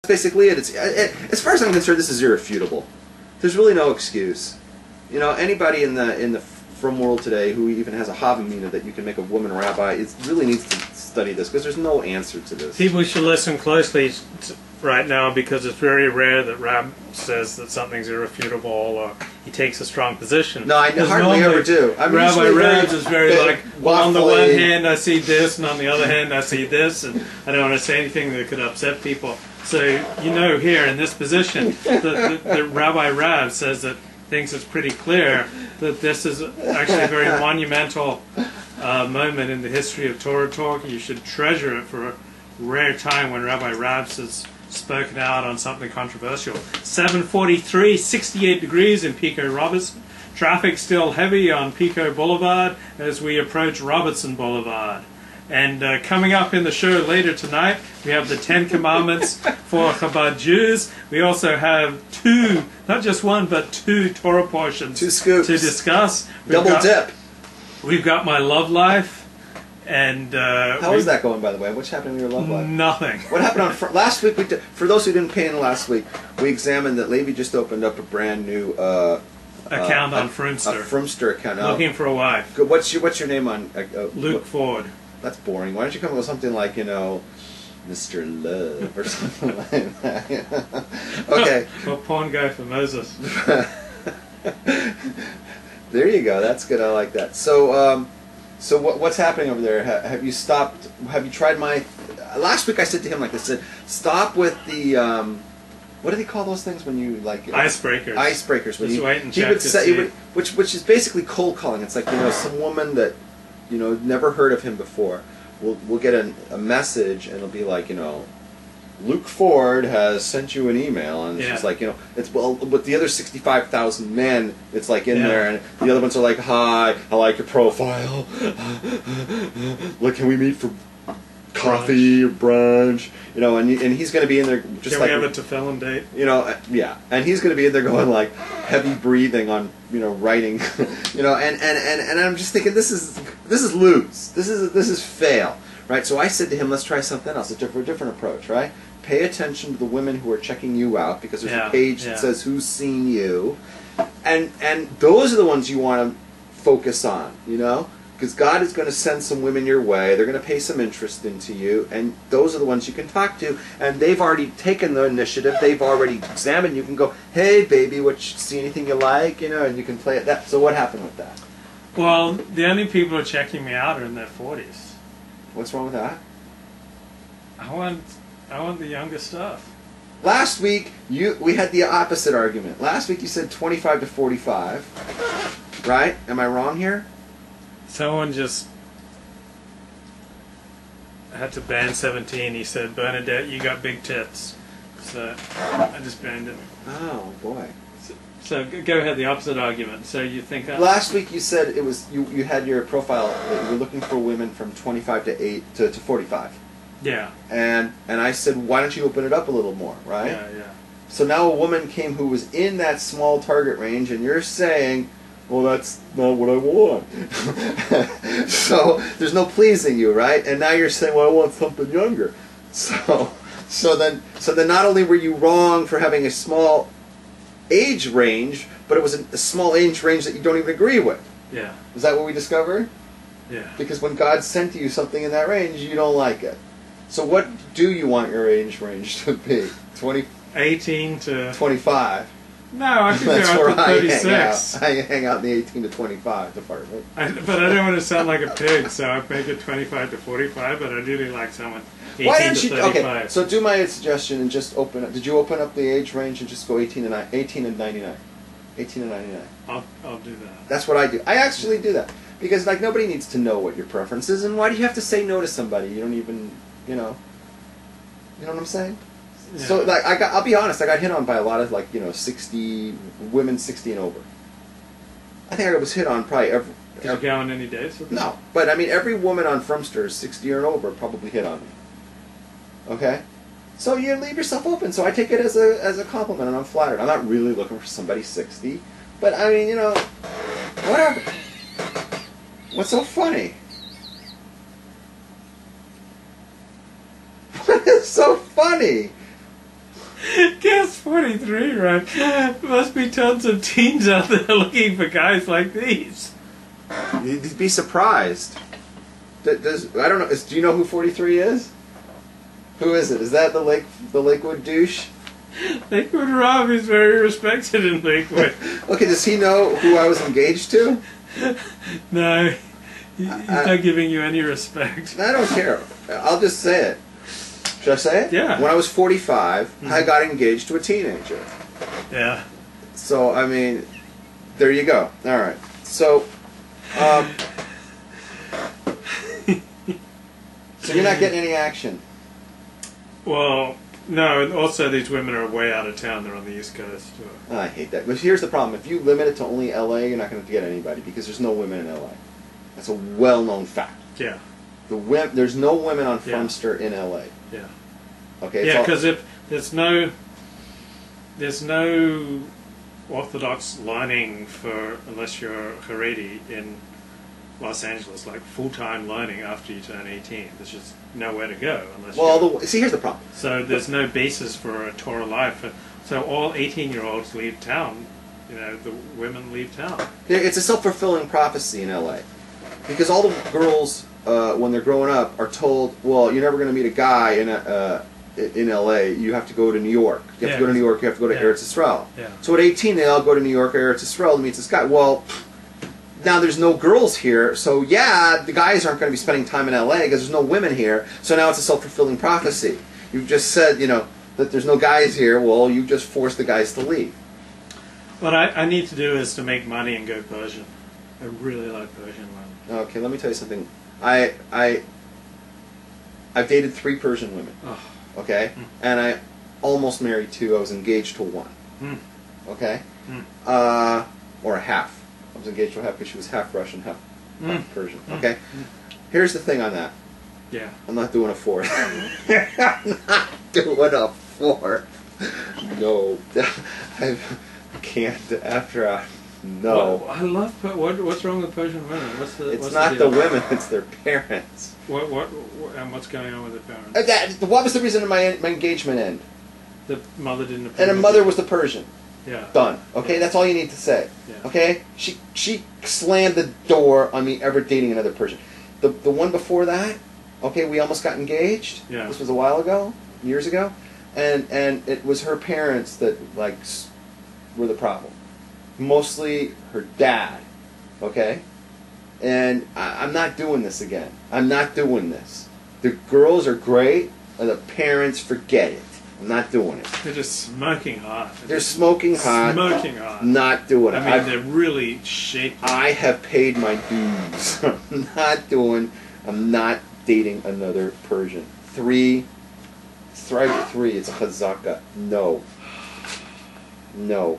Basically it. As far as I'm concerned, this is irrefutable. There's really no excuse. You know, anybody in the from world today who even has a havamina that you can make a woman rabbi, it really needs to study this, because there's no answer to this. People should listen closely right now, because it's very rare that Rab says that something's irrefutable or he takes a strong position. No, I hardly ever do. Rabbi Rab is very like, well, on the one hand I see this, and on the other hand I see this, and I don't want to say anything that could upset people. So, you know, here in this position, the Rabbi Rab says that thinks it's pretty clear that this is actually a very monumental moment in the history of Torah talk. You should treasure it for a rare time when Rabbi Rabs has spoken out on something controversial. 7:43, 68 degrees in Pico Robertson. Traffic still heavy on Pico Boulevard as we approach Robertson Boulevard. And coming up in the show later tonight, we have the 10 Commandments for Chabad Jews. We also have two, not just one, but two Torah portions Two scoops to discuss. Double dip. We've got my love life, and how is that going, by the way? What's happening with your love life? Nothing. What happened on last week? For those who didn't pay in last week, we examined that Levi just opened up a brand new account on Frumster. A Frumster account. Looking for a wife. What's your name on? Luke Ford. That's boring. Why don't you come up with something like, you know, Mr. Love or something like that? Okay. Or porn guy for Moses. There you go. That's good. I like that. So, what's happening over there? Have you stopped? Have you tried my? Last week I said to him, like I said, stop with the. What do they call those things when you like icebreakers? Icebreakers. Just wait and check to see. Which is basically cold calling. It's like, you know, some woman that, you know, never heard of him before. We'll get a message, and it'll be like, you know, Luke Ford has sent you an email, and it's just like, you know, it's, well, with the other 65,000 men, it's like in there, and the other ones are like, hi, I like your profile. Look, can we meet for coffee or brunch? You know, and he's going to be in there just like, can we have a tefillin date? You know, yeah, and he's going to be in there going like heavy breathing on, you know, writing, you know, and I'm just thinking, this is lose, this is fail, right? So I said to him, let's try something else, a different approach, right? Pay attention to the women who are checking you out, because there's a page that says who's seen you, and those are the ones you want to focus on, you know. Because God is going to send some women your way. They're going to pay some interest into you. And those are the ones you can talk to. And they've already taken the initiative. They've already examined. You can go, hey, baby, see anything you like? You know, and you can play at that. So what happened with that? Well, the only people who are checking me out are in their 40s. What's wrong with that? I want the younger stuff. Last week, we had the opposite argument. Last week you said 25 to 45. Right? Am I wrong here? Someone just had to ban 17. He said, Bernadette, you got big tits. So I just banned it. Oh, boy. So go ahead, the opposite argument. So you think... Last week you said it was you had your profile that you were looking for women from 25 to 45. Yeah. And I said, why don't you open it up a little more, right? Yeah, yeah. So now a woman came who was in that small target range, and you're saying, well, that's not what I want. So there's no pleasing you, right? And now you're saying, well, I want something younger. So then not only were you wrong for having a small age range, but it was a small age range that you don't even agree with. Yeah. Is that what we discovered? Yeah. Because when God sent you something in that range, you don't like it. So what do you want your age range to be? 18 to 25. No, I could go up to 36. I hang out in the 18 to 25 department. But I don't want to sound like a pig, so I make it 25 to 45, but I really like someone 18 Why to didn't you, 35. okay, so do my suggestion and just open up. Did you open up the age range and just go 18 and 99? 18 and 99. I'll do that. That's what I do. I actually do that. Because, like, nobody needs to know what your preference is, and why do you have to say no to somebody? You don't even, you know what I'm saying? Yeah. So, like, I'll be honest, I got hit on by a lot of, like, you know, 60, women 60 and over. I think I was hit on probably every... Did you go on any dates with them? No, but, I mean, every woman on Frumster 60 or over probably hit on me. Okay? So you leave yourself open. So I take it as a compliment, and I'm flattered. I'm not really looking for somebody 60, but, I mean, you know, whatever. What's so funny? What is so funny? 43, right? Must be tons of teens out there looking for guys like these. You'd be surprised. I don't know. Do you know who 43 is? Who is it? Is that the Lakewood douche? Lakewood Rob is very respected in Lakewood. Okay, does he know who I was engaged to? No, he's not giving you any respect. I don't care. I'll just say it. Should I say it? Yeah. When I was 45, I got engaged to a teenager. Yeah. So, I mean, there you go. All right. So, so you're not getting any action. Well, no, and also these women are way out of town. They're on the East Coast. I hate that. But here's the problem. If you limit it to only L.A., you're not going to get anybody because there's no women in L.A. That's a well-known fact. Yeah. There's no women on Frumster in L.A. Yeah. Okay. Yeah, because if there's no Orthodox learning unless you're Haredi in Los Angeles, like full-time learning after you turn 18. There's just nowhere to go unless. See, here's the problem. So there's no basis for a Torah life. So all 18-year-olds leave town. You know, the women leave town. It's a self-fulfilling prophecy in L.A. because all the girls, when they're growing up, are told, "Well, you're never going to meet a guy in L.A. You have to go to New York. You have to go to New York. You have to go to Eretz Yisrael." Yeah. So at 18, they all go to New York or Eretz Yisrael to meet this guy. Well, now there's no girls here, so yeah, the guys aren't going to be spending time in L.A. because there's no women here. So now it's a self-fulfilling prophecy. You've just said, that there's no guys here. Well, you just forced the guys to leave. What I need to do is to make money and go Persian. I really like Persian women. Okay, let me tell you something. I've dated 3 Persian women. Oh. Okay, and I almost married 2. I was engaged to 1. Okay, or a half. I was engaged to a half because she was half Russian, half Persian. Okay, here's the thing on that. Yeah, I'm not doing a 4th. I'm not doing a 4th. No, I can't. After no. Well, I love. What's wrong with Persian women? It's not the women; it's their parents. And what's going on with the parents? What was the reason my engagement ended? The mother didn't approve. And her mother was the Persian. Yeah. Done. Okay, that's all you need to say. Yeah. Okay, she slammed the door on me ever dating another Persian. The one before that, okay, we almost got engaged. Yeah. This was a while ago, years ago, and it was her parents that were the problem. Mostly her dad. Okay, and I'm not doing this again. I'm not doing this. The girls are great, and the parents, forget it. I'm not doing it. They're just smoking hot. They're smoking hot. Smoking hot. Not doing it. I mean, they're really shaking. I have paid my dues. I'm not dating another Persian. 3, strive 3. It's a chazaka. No. No.